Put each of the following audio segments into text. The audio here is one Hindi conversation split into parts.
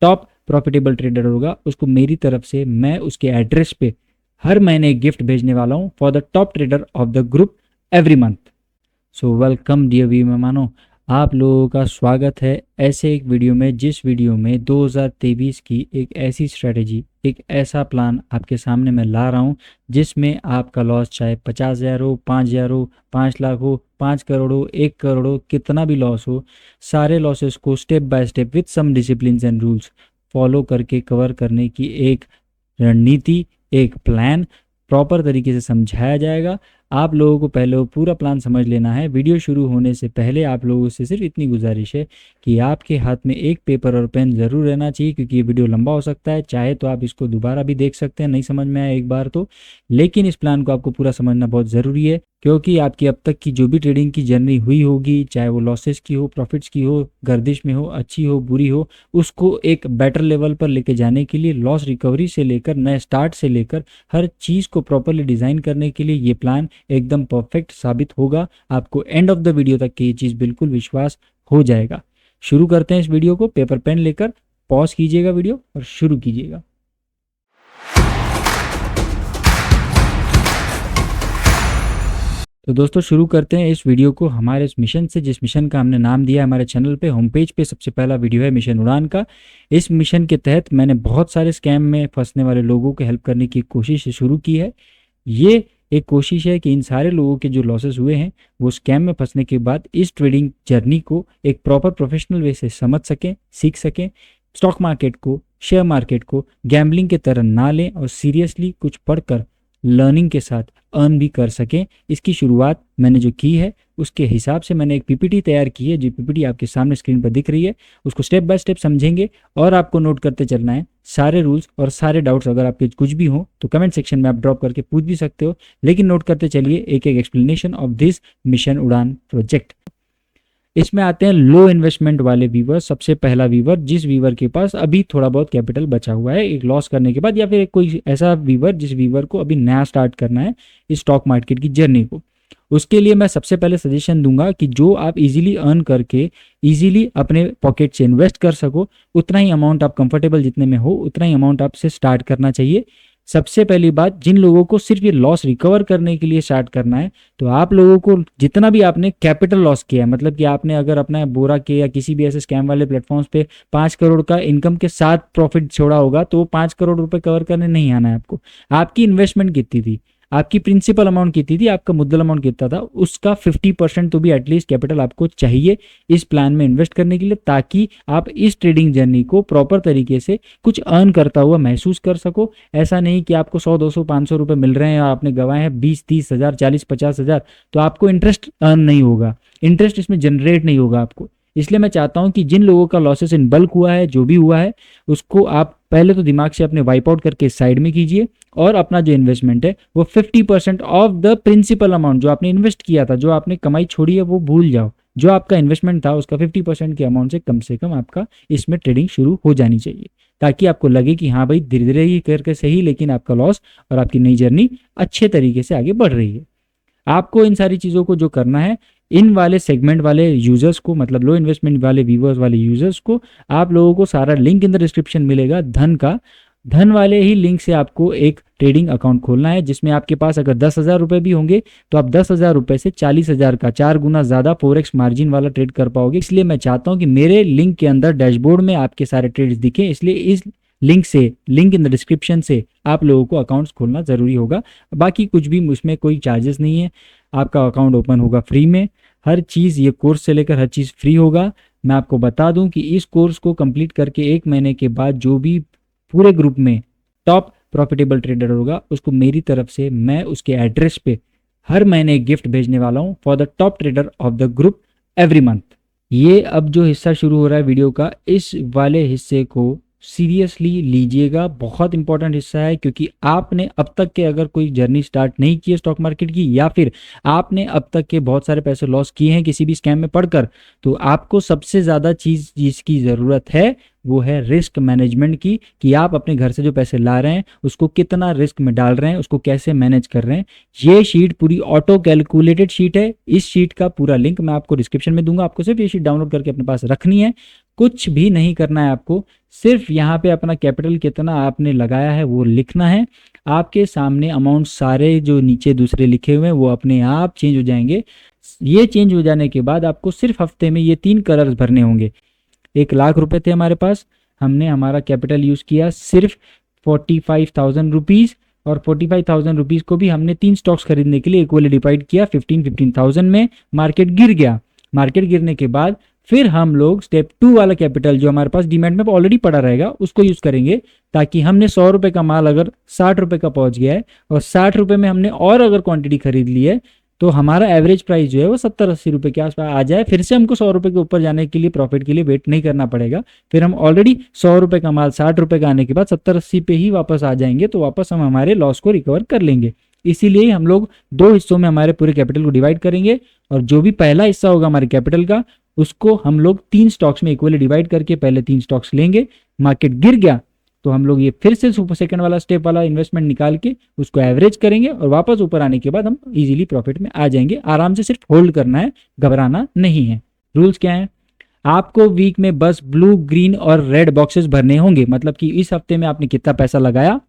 टॉप प्रॉफिटेबल ट्रेडर होगा उसको मेरी तरफ से मैं उसके एड्रेस पे हर महीने एक गिफ्ट भेजने वाला हूँ for the top trader of the group every month. So welcome dear वी मेहमानों, आप लोगों का स्वागत है ऐसे एक वीडियो में जिस वीडियो में 2023 की एक ऐसी स्ट्रेटेजी, एक ऐसा प्लान आपके सामने मैं ला रहा हूँ जिसमें आपका लॉस चाहे 50,000 हो, 5,000 हो, 5 लाख हो, 5 करोड़ हो, 1 करोड़ हो, कितना भी लॉस हो, सारे लॉसेस को step by step with some discipline and rules follow करके कवर करने की एक रणनीति, एक प्लान प्रॉपर तरीके से समझाया जाएगा। आप लोगों को पहले वो पूरा प्लान समझ लेना है। वीडियो शुरू होने से पहले आप लोगों से सिर्फ इतनी गुजारिश है कि आपके हाथ में एक पेपर और पेन ज़रूर रहना चाहिए, क्योंकि ये वीडियो लंबा हो सकता है। चाहे तो आप इसको दोबारा भी देख सकते हैं, नहीं समझ में आया एक बार तो, लेकिन इस प्लान को आपको पूरा समझना बहुत ज़रूरी है, क्योंकि आपकी अब तक की जो भी ट्रेडिंग की जर्नी हुई होगी, चाहे वो लॉसेस की हो, प्रॉफिट्स की हो, गर्दिश में हो, अच्छी हो, बुरी हो, उसको एक बेटर लेवल पर लेके जाने के लिए, लॉस रिकवरी से लेकर नए स्टार्ट से लेकर हर चीज़ को प्रॉपरली डिज़ाइन करने के लिए ये प्लान एकदम परफेक्ट साबित होगा। आपको एंड ऑफ द वीडियो तक की ये चीज़ बिल्कुल विश्वास हो जाएगा। शुरू करते हैं इस वीडियो को। पेपर पेन लेकर पॉज कीजिएगा वीडियो और शुरू कीजिएगा। तो दोस्तों शुरू करते हैं इस वीडियो को हमारे इस मिशन से, जिस मिशन का हमने नाम दिया है हमारे चैनल पे होम पेज पे सबसे पहला वीडियो है मिशन उड़ान का। इस मिशन के तहत मैंने बहुत सारे स्कैम में फंसने वाले लोगों को हेल्प करने की कोशिश शुरू की है। ये एक कोशिश है कि इन सारे लोगों के जो लॉसेस हुए हैं वो स्कैम में फंसने के बाद इस ट्रेडिंग जर्नी को एक प्रॉपर प्रोफेशनल वे से समझ सकें, सीख सकें, स्टॉक मार्केट को, शेयर मार्केट को गैम्बलिंग के तरह ना लें और सीरियसली कुछ पढ़कर लर्निंग के साथ अर्न भी कर सकें। इसकी शुरुआत मैंने जो की है उसके हिसाब से मैंने एक पीपीटी तैयार की है, जो पीपीटी आपके सामने स्क्रीन पर दिख रही है। उसको स्टेप बाय स्टेप समझेंगे और आपको नोट करते चलना है सारे रूल्स और सारे डाउट्स। अगर आपके कुछ भी हो तो कमेंट सेक्शन में आप ड्रॉप करके पूछ भी सकते हो, लेकिन नोट करते चलिए एक एक एक्सप्लेनेशन ऑफ दिस मिशन उड़ान प्रोजेक्ट। इसमें आते हैं लो इन्वेस्टमेंट वाले व्यूवर। सबसे पहला व्यूवर, जिस व्यूवर के पास अभी थोड़ा बहुत कैपिटल बचा हुआ है एक लॉस करने के बाद, या फिर कोई ऐसा व्यूवर जिस व्यूवर को अभी नया स्टार्ट करना है इस स्टॉक मार्केट की जर्नी को, उसके लिए मैं सबसे पहले सजेशन दूंगा कि जो आप इजीली अर्न करके इजीली अपने पॉकेट से इन्वेस्ट कर सको, उतना ही अमाउंट आप कंफर्टेबल जितने में हो उतना ही अमाउंट आपसे स्टार्ट करना चाहिए। सबसे पहली बात, जिन लोगों को सिर्फ ये लॉस रिकवर करने के लिए स्टार्ट करना है, तो आप लोगों को जितना भी आपने कैपिटल लॉस किया है, मतलब कि आपने अगर अपना बोरा के या किसी भी ऐसे स्कैम वाले प्लेटफॉर्म्स पे 5 करोड़ का इनकम के साथ प्रॉफिट छोड़ा होगा, तो वो 5 करोड़ रुपए कवर करने नहीं आना है आपको। आपकी इन्वेस्टमेंट कितनी थी, आपकी प्रिंसिपल अमाउंट कितनी थी, आपका मुद्दल अमाउंट कितना था, उसका 50% तो भी एटलीस्ट कैपिटल आपको चाहिए इस प्लान में इन्वेस्ट करने के लिए, ताकि आप इस ट्रेडिंग जर्नी को प्रॉपर तरीके से कुछ अर्न करता हुआ महसूस कर सको। ऐसा नहीं कि आपको 100, 200, 500 रुपए मिल रहे हैं और आपने गंवाए हैं 20, 30 हज़ार, 40, 50 हज़ार, तो आपको इंटरेस्ट अर्न नहीं होगा, इंटरेस्ट इसमें जनरेट नहीं होगा आपको। इसलिए मैं चाहता हूं कि जिन लोगों का लॉसेस इन बल्क हुआ है, जो भी हुआ है, उसको आप पहले तो दिमाग से अपने वाइप आउट करके साइड में कीजिए और अपना जो इन्वेस्टमेंट है वो 50% ऑफ द प्रिंसिपल अमाउंट जो आपने इन्वेस्ट किया था, जो आपने कमाई छोड़ी है वो भूल जाओ। जो आपका इन्वेस्टमेंट था उसका 50% के अमाउंट से कम आपका इसमें ट्रेडिंग शुरू हो जानी चाहिए, ताकि आपको लगे कि हाँ भाई धीरे धीरे ही करके सही, लेकिन आपका लॉस और आपकी नई जर्नी अच्छे तरीके से आगे बढ़ रही है। आपको इन सारी चीज़ों को जो करना है, इन वाले सेगमेंट वाले यूजर्स को, मतलब लो इन्वेस्टमेंट वाले व्यूवर्स वाले यूजर्स को, आप लोगों को सारा लिंक इन द डिस्क्रिप्शन मिलेगा धन का। धन वाले ही लिंक से आपको एक ट्रेडिंग अकाउंट खोलना है, जिसमें आपके पास अगर 10,000 रुपये भी होंगे तो आप 10,000 रुपये से 40,000 का 4 गुना ज़्यादा फोरेक्स मार्जिन वाला ट्रेड कर पाओगे। इसलिए मैं चाहता हूँ कि मेरे लिंक के अंदर डैशबोर्ड में आपके सारे ट्रेड्स दिखें, इसलिए इस लिंक इन द डिस्क्रिप्शन से आप लोगों को अकाउंट्स खोलना ज़रूरी होगा। बाकी कुछ भी उसमें कोई चार्जेस नहीं है, आपका अकाउंट ओपन होगा फ्री में। हर चीज़, ये कोर्स से लेकर हर चीज़ फ्री होगा। मैं आपको बता दूं कि इस कोर्स को कंप्लीट करके 1 महीने के बाद जो भी पूरे ग्रुप में टॉप प्रॉफिटेबल ट्रेडर होगा उसको मेरी तरफ से मैं उसके एड्रेस पे हर महीने एक गिफ्ट भेजने वाला हूँ for the top trader of the group every month. ये अब जो हिस्सा शुरू हो रहा है वीडियो का, इस वाले हिस्से को सीरियसली लीजिएगा, बहुत इंपॉर्टेंट हिस्सा है, क्योंकि आपने अब तक के अगर कोई जर्नी स्टार्ट नहीं की है स्टॉक मार्केट की, या फिर आपने अब तक के बहुत सारे पैसे लॉस किए हैं किसी भी स्कैम में पढ़कर, तो आपको सबसे ज़्यादा चीज़ जिसकी ज़रूरत है वो है रिस्क मैनेजमेंट की, कि आप अपने घर से जो पैसे ला रहे हैं उसको कितना रिस्क में डाल रहे हैं, उसको कैसे मैनेज कर रहे हैं। ये शीट पूरी ऑटो कैलकुलेटेड शीट है। इस शीट का पूरा लिंक मैं आपको डिस्क्रिप्शन में दूंगा। आपको सिर्फ ये शीट डाउनलोड करके अपने पास रखनी है, कुछ भी नहीं करना है आपको। सिर्फ यहाँ पे अपना कैपिटल कितना आपने लगाया है वो लिखना है। आपके सामने अमाउंट सारे जो नीचे दूसरे लिखे हुए हैं वो अपने आप चेंज हो जाएंगे। ये चेंज हो जाने के बाद आपको सिर्फ हफ्ते में ये 3 कलर्स भरने होंगे। 1 लाख रुपए थे हमारे पास, हमने हमारा कैपिटल यूज़ किया सिर्फ 45,000 रुपीज़, और 45,000 रुपीज़ को भी हमने 3 स्टॉक्स खरीदने के लिए इक्वली डिवाइड किया 15,000 में। मार्केट गिर गया, मार्केट गिरने के बाद फिर हम लोग स्टेप 2 वाला कैपिटल जो हमारे पास डीमैट में ऑलरेडी पड़ा रहेगा उसको यूज़ करेंगे, ताकि हमने 100 रुपये का माल अगर 60 रुपये का पहुंच गया है और 60 रुपये में हमने और अगर क्वांटिटी खरीद ली है तो हमारा एवरेज प्राइस जो है वो 70-80 रुपये के आसपास आ जाए। फिर से हमको 100 रुपये के ऊपर जाने के लिए प्रॉफिट के लिए वेट नहीं करना पड़ेगा। फिर हम ऑलरेडी 100 रुपये का माल 60 रुपये का आने के बाद 70-80 पे ही वापस आ जाएंगे, तो वापस हम हमारे लॉस को रिकवर कर लेंगे। इसीलिए हम लोग 2 हिस्सों में हमारे पूरे कैपिटल को डिवाइड करेंगे, और जो भी पहला हिस्सा होगा हमारे कैपिटल का उसको हम लोग 3 स्टॉक्स में इक्वली डिवाइड करके पहले 3 स्टॉक्स लेंगे। मार्केट गिर गया तो हम लोग ये फिर से सुपर सेकंड वाला स्टेप वाला इन्वेस्टमेंट निकाल के उसको एवरेज करेंगे, और वापस ऊपर आने के बाद हम इजीली प्रॉफिट में आ जाएंगे। आराम से सिर्फ होल्ड करना है, घबराना नहीं है। रूल्स क्या है, आपको वीक में बस ब्लू, ग्रीन और रेड बॉक्सेस भरने होंगे। मतलब कि इस हफ्ते में आपने कितना पैसा लगाया,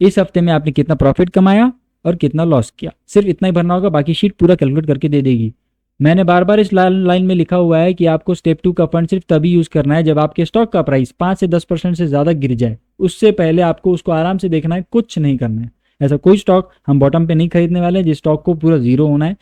इस हफ्ते में आपने कितना प्रॉफिट कमाया और कितना लॉस किया, सिर्फ इतना ही भरना होगा। बाकी शीट पूरा कैलकुलेट करके दे देगी। मैंने बार बार इस लाइन में लिखा हुआ है कि आपको स्टेप 2 का फंड सिर्फ तभी यूज करना है जब आपके स्टॉक का प्राइस 5 से 10% से ज्यादा गिर जाए। उससे पहले आपको उसको आराम से देखना है, कुछ नहीं करना है। ऐसा कोई स्टॉक हम बॉटम पे नहीं खरीदने वाले हैं जिस स्टॉक को पूरा जीरो होना है।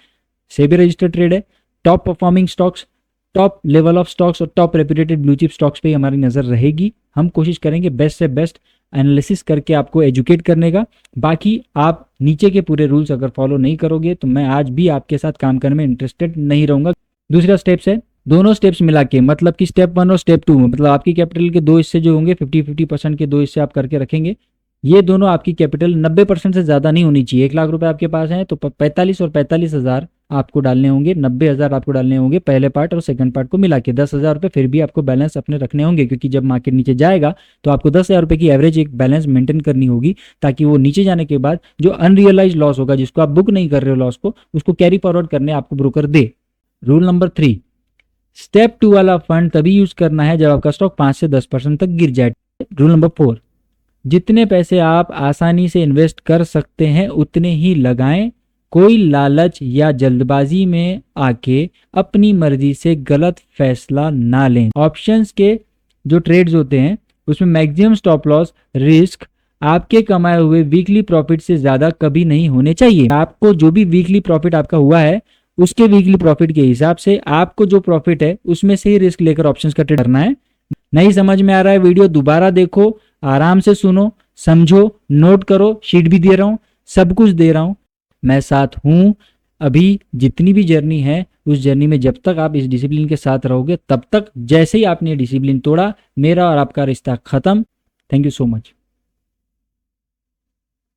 सेबी रजिस्टर्ड ट्रेड है। Top performing stocks, top level of stocks और top reputed blue chip stocks पे हमारी नजर रहेगी। हम कोशिश करेंगे बेस्ट से बेस्ट एनालिसिस करके आपको एजुकेट करने का। बाकी आप नीचे के पूरे रूल्स अगर फॉलो नहीं करोगे तो मैं आज भी आपके साथ काम करने में इंटरेस्टेड नहीं रहूंगा। दूसरा स्टेप्स है, दोनों स्टेप्स मिला के, मतलब कि स्टेप 1 और स्टेप 2 में, मतलब आपकी कैपिटल के 2 हिस्से जो होंगे 50-50% के 2 हिस्से आप करके रखेंगे। ये दोनों आपकी कैपिटल 90% से ज्यादा नहीं होनी चाहिए। 1 लाख रुपए आपके पास है तो 45 और 45,000 आपको डालने होंगे, 90,000 आपको डालने होंगे पहले पार्ट और सेकंड पार्ट को मिला के। 10,000 रुपये फिर भी आपको बैलेंस अपने रखने होंगे, क्योंकि जब मार्केट नीचे जाएगा तो आपको 10,000 रुपये की एवरेज एक बैलेंस मेंटेन करनी होगी, ताकि वो नीचे जाने के बाद जो अनरियलाइज लॉस होगा, जिसको आप बुक नहीं कर रहे हो लॉस को, उसको कैरी फॉरवर्ड करने आपको ब्रोकर दे। रूल नंबर 3, स्टेप 2 वाला फंड तभी यूज करना है जब आपका स्टॉक 5 से 10% तक गिर जाए। रूल नंबर 4, जितने पैसे आप आसानी से इन्वेस्ट कर सकते हैं उतने ही लगाएं। कोई लालच या जल्दबाजी में आके अपनी मर्जी से गलत फैसला ना लें। ऑप्शंस के जो ट्रेड्स होते हैं उसमें मैक्सिमम स्टॉप लॉस रिस्क आपके कमाए हुए वीकली प्रॉफिट से ज्यादा कभी नहीं होने चाहिए। आपको जो भी वीकली प्रॉफिट आपका हुआ है उसके वीकली प्रॉफिट के हिसाब से आपको जो प्रॉफिट है उसमें से ही रिस्क लेकर ऑप्शंस का ट्रेड करना है। नहीं समझ में आ रहा है वीडियो, दोबारा देखो, आराम से सुनो, समझो, नोट करो। शीट भी दे रहा हूं, सब कुछ दे रहा हूं, मैं साथ हूं। अभी जितनी भी जर्नी है उस जर्नी में जब तक आप इस डिसिप्लिन के साथ रहोगे तब तक, जैसे ही आपने डिसिप्लिन तोड़ा, मेरा और आपका रिश्ता खत्म। Thank you so much.